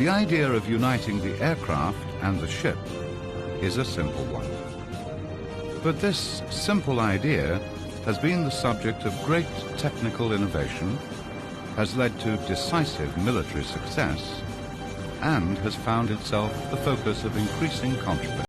The idea of uniting the aircraft and the ship is a simple one. But this simple idea has been the subject of great technical innovation, has led to decisive military success, and has found itself the focus of increasing controversy.